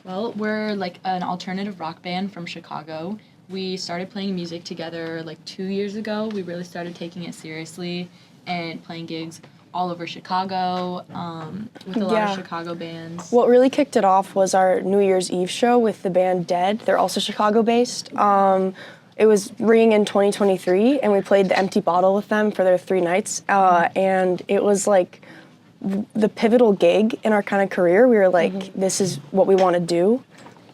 Well, we're like an alternative rock band from Chicago. We started playing music together like 2 years ago. We really started taking it seriously and playing gigs all over Chicago with a lot of Chicago bands. What really kicked it off was our New Year's Eve show with the band Dead. They're also Chicago-based. It was Ring in 2023, and we played the Empty Bottle with them for their 3 nights. And it was like the pivotal gig in our kind of career. We were like, this is what we want to do.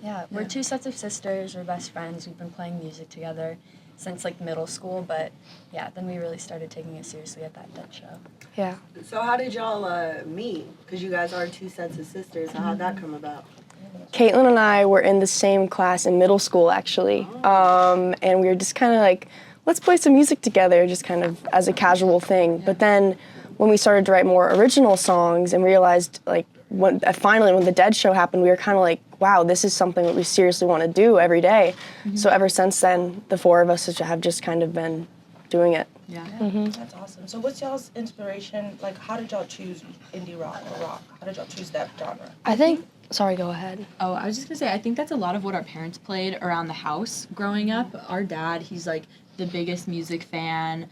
Yeah, we're 2 sets of sisters. We're best friends. We've been playing music together since like middle school, but yeah, then we really started taking it seriously at that Dead show. Yeah. So how did y'all meet? Because you guys are 2 sets of sisters. How'd that come about? Caitlin and I were in the same class in middle school, actually. And we were just kind of like, let's play some music together, just kind of as a casual thing. But then when we started to write more original songs and realized, like, finally when the Dead show happened, we were kind of like, wow, this is something that we seriously want to do every day. So ever since then, the 4 of us have just kind of been doing it. Yeah. That's awesome. So what's y'all's inspiration? Like, how did y'all choose indie rock or rock? How did y'all choose that genre? I think, sorry, go ahead. Oh, I was just gonna say, I think that's a lot of what our parents played around the house growing up. Our dad, he's like the biggest music fan.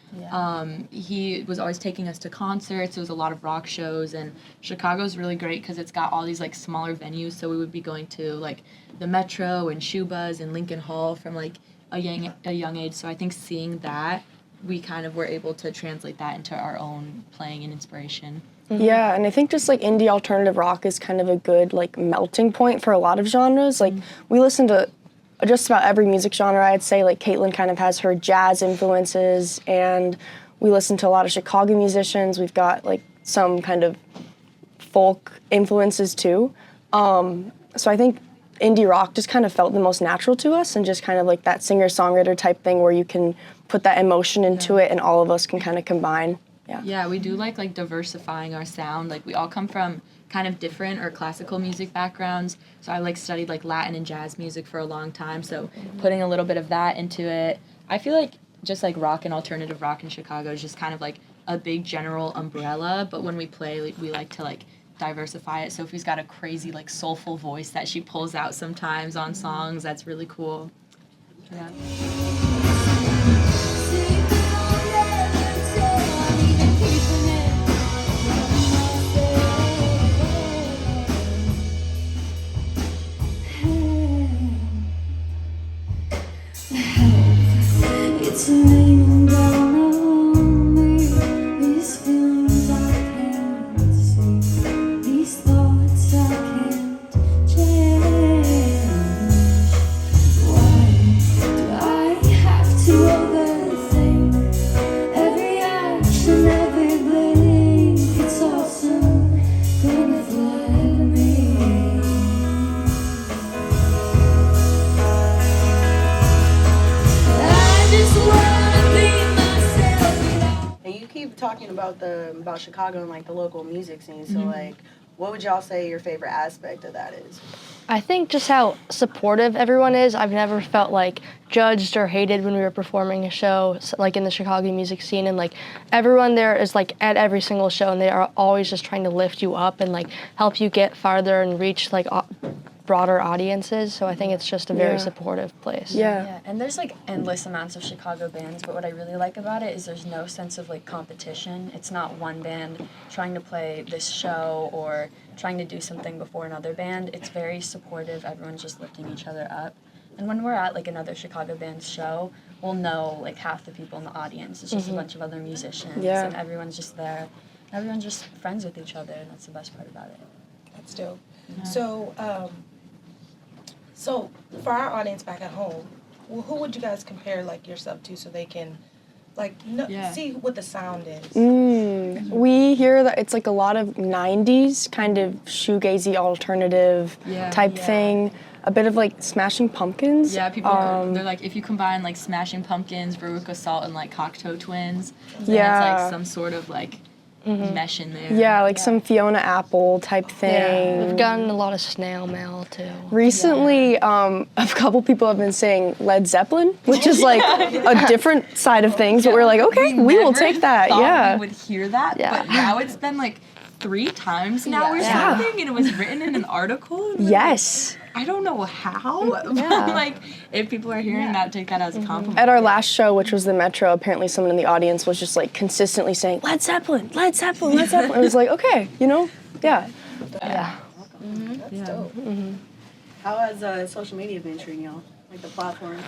He was always taking us to concerts. There was a lot of rock shows, and Chicago's really great because it's got all these like smaller venues. So we would be going to like the Metro and Schubas and Lincoln Hall from like a young age. So I think seeing that, we kind of were able to translate that into our own playing and inspiration. Yeah, and I think just like indie alternative rock is kind of a good like melting point for a lot of genres. Like we listen to just about every music genre, I'd say. Like Caitlin kind of has her jazz influences, and we listen to a lot of Chicago musicians. We've got like some kind of folk influences too. So I think indie rock just kind of felt the most natural to us, and just kind of like that singer-songwriter type thing where you can put that emotion into it and all of us can kind of combine. Yeah, we do like diversifying our sound. Like we all come from kind of different or classical music backgrounds. So I like studied like Latin and jazz music for a long time. So putting a little bit of that into it. I feel like just like rock and alternative rock in Chicago is just kind of like a big general umbrella. But when we play, like, we like to like diversify it. Sophie's got a crazy like soulful voice that she pulls out sometimes on songs. That's really cool. Yeah. It's raining down on me. These feelings I can't see. These thoughts I can't change. Why do I have to overthink every action, every blink? It's awesome, gonna flood me. And you keep talking about Chicago and like the local music scene. So like, what would y'all say your favorite aspect of that is? I think just how supportive everyone is. I've never felt like judged or hated when we were performing a show, like in the Chicago music scene, and like everyone there is like at every single show, and they are always just trying to lift you up and like help you get farther and reach like broader audiences. So I think it's just a very supportive place. Yeah, and there's like endless amounts of Chicago bands, but what I really like about it is there's no sense of like competition. It's not one band trying to play this show or trying to do something before another band. It's very supportive. Everyone's just lifting each other up. And when we're at like another Chicago band's show, we'll know like half the people in the audience. It's just a bunch of other musicians, and everyone's just there. Everyone's just friends with each other, and that's the best part about it. That's dope. So, so for our audience back at home, who would you guys compare like yourself to so they can like see what the sound is? We hear that it's like a lot of 90s kind of shoegazy alternative type thing. A bit of like Smashing Pumpkins. Yeah, people they're like, if you combine like Smashing Pumpkins, Veruca Salt, and like Cocteau Twins, then it's like some sort of like mesh in there. Yeah, like some Fiona Apple type thing. Yeah, we've gotten a lot of snail mail too. Recently, a couple people have been saying Led Zeppelin, which is like a different side of things, but we're like, okay, we will take that. We would hear that, but now it's been like 3 times now or something, and it was written in an article. Yes. I don't know how, but like if people are hearing that, take that as a compliment. At our last show, which was the Metro, apparently someone in the audience was just like consistently saying, Led Zeppelin, Led Zeppelin, Led Zeppelin. It was like, okay, you know? Yeah. That's dope. How has social media been treating y'all? Like the platforms?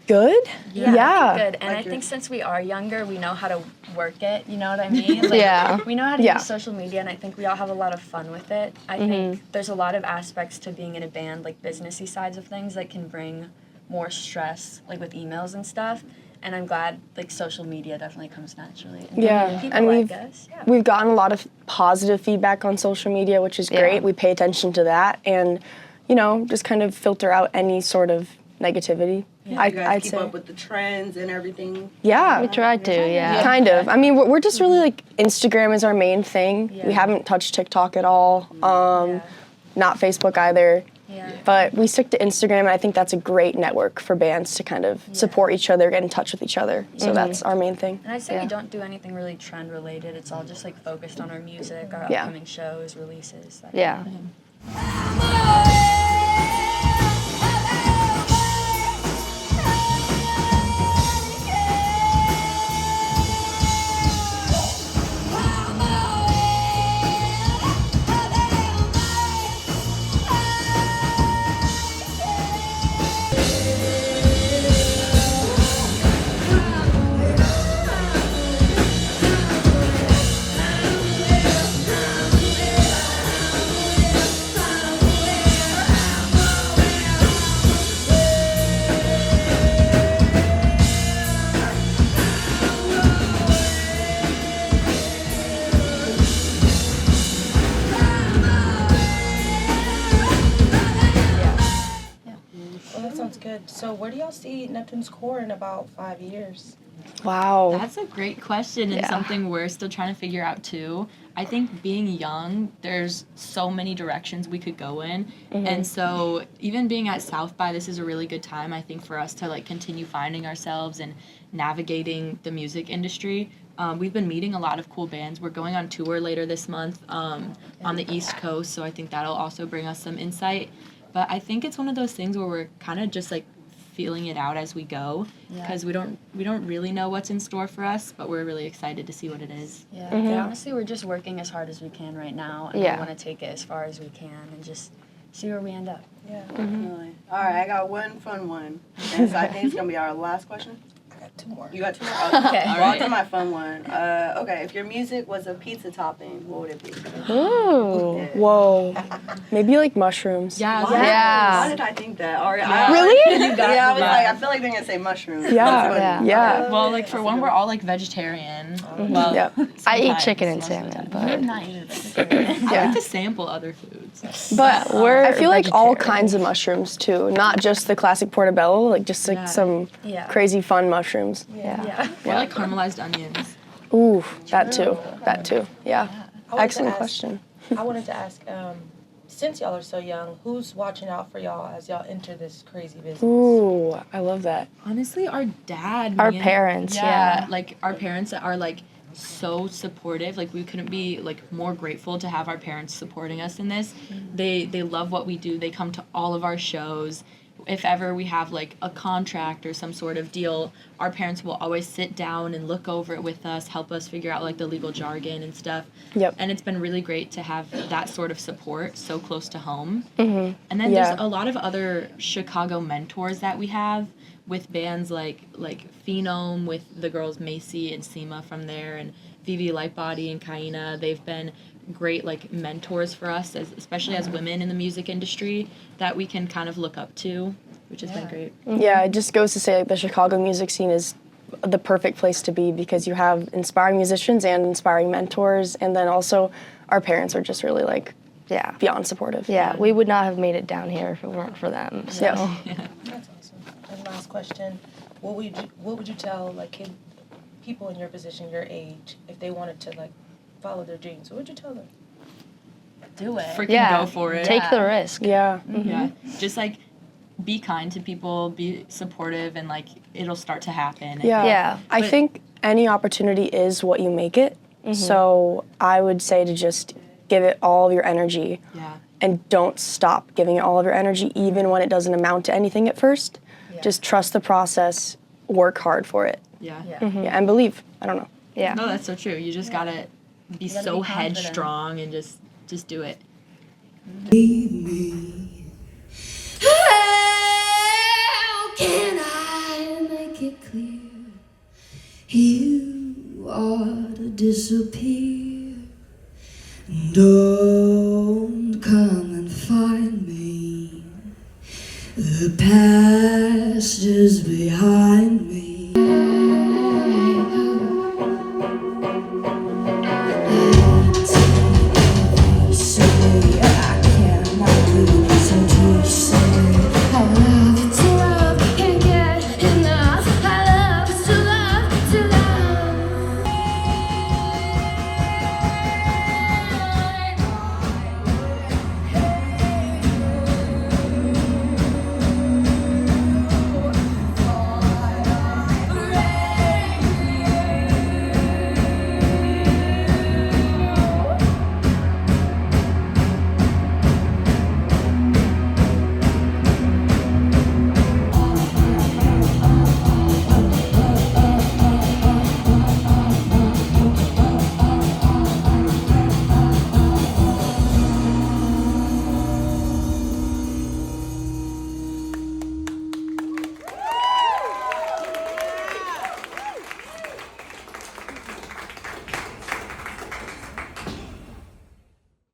Good? Yeah. Good. And Like I your- think since we are younger, we know how to work it. You know what I mean? Like, Yeah. We know how to Yeah. use social media, and I think we all have a lot of fun with it. I think there's a lot of aspects to being in a band, like businessy sides of things, that can bring more stress, like with emails and stuff. And I'm glad, like, social media definitely comes naturally. And Yeah, people and like us. Yeah. we've gotten a lot of positive feedback on social media, which is great. Yeah. We pay attention to that and, you know, just kind of filter out any sort of negativity. You guys I'd keep say. up with the trends and everything? Yeah. We tried to, yeah. Kind of. I mean, we're just really like Instagram is our main thing. Yeah. We haven't touched TikTok at all. Not Facebook either. Yeah. But we stick to Instagram, and I think that's a great network for bands to kind of support each other, get in touch with each other. So that's our main thing. And I'd say we don't do anything really trend related. It's all just like focused on our music, our Yeah. upcoming shows, releases. That Yeah. Well, that sounds good. So where do y'all see Neptune's core in about 5 years? Wow. That's a great question and Yeah. something we're still trying to figure out too. I think being young, there's so many directions we could go in. And so even being at South by, this is a really good time, I think, for us to like continue finding ourselves and navigating the music industry. We've been meeting a lot of cool bands. We're going on tour later this month on the East Coast, so I think that'll also bring us some insight. But I think it's one of those things where we're kind of just like feeling it out as we go because we don't really know what's in store for us, but we're really excited to see what it is. Yeah. And honestly, we're just working as hard as we can right now, and Yeah. we want to take it as far as we can and just see where we end up. Yeah. Definitely. All right, I got one fun one. And so I think it's going to be our last question. I got 2 more. You got 2 more? Okay. Well, I'll do my fun one. Okay, if your music was a pizza topping, what would it be? Ooh. Yeah. Whoa. Maybe like mushrooms. Yeah. Why? Yeah. Why did I think that? Or, Really? Yeah, I was like, I feel like they're going to say mushrooms. Yeah. That's funny. Yeah. Well, like for one, we're all like vegetarian. Well, Yep. I eat sometimes, chicken and most of the salmon, time. We're but not even vegetarian. I Yeah. like to sample other foods. But we're I feel like all vegetarian. kinds of mushrooms too, not just the classic portobello, like just like Yeah. some Yeah. crazy fun mushrooms. yeah. Yeah. Or like caramelized onions. Ooh, that too. That too. Yeah. I wanted Excellent to ask- question. I wanted to ask, since y'all are so young, who's watching out for y'all as y'all enter this crazy business? Ooh, I love that. Honestly, our dad. Our me and- parents, yeah. Like our parents are like so supportive. Like we couldn't be like more grateful to have our parents supporting us in this. They love what we do. They come to all of our shows. If ever we have like a contract or some sort of deal, our parents will always sit down and look over it with us, help us figure out like the legal jargon and stuff. Yep. And it's been really great to have that sort of support so close to home. Mhm. And then Yeah. there's a lot of other Chicago mentors that we have with bands like Phenome, with the girls Macy and Seema from there, and Vivi Lightbody and Kaina. They've been great like mentors for us, especially as women in the music industry, that we can kind of look up to, which has been great. Yeah, it just goes to say like the Chicago music scene is the perfect place to be because you have inspiring musicians and inspiring mentors, and then also our parents are just really like Yeah. beyond supportive. Yeah, we would not have made it down here if it weren't for them. So. Yep. That's awesome. And last question, what would you tell like people in your position, your age, if they wanted to like follow their dreams? What would you tell them? Do it. Freaking Yeah. go for it. Take the risk. Yeah. Yeah. Just like be kind to people, be supportive, and like it'll start to happen. Yeah. Yeah. I But- think any opportunity is what you make it. So I would say to just give it all of your energy. Yeah. and don't stop giving it all of your energy, even when it doesn't amount to anything at first. Yeah. Just trust the process, work hard for it. Yeah. Yeah. Yeah, and believe. I don't know. Yeah. No, that's so true. You just gotta be gotta so be confident. headstrong and just do it. Leave me. How can I make it clear? You ought to disappear. Don't come and find me. The past is behind me.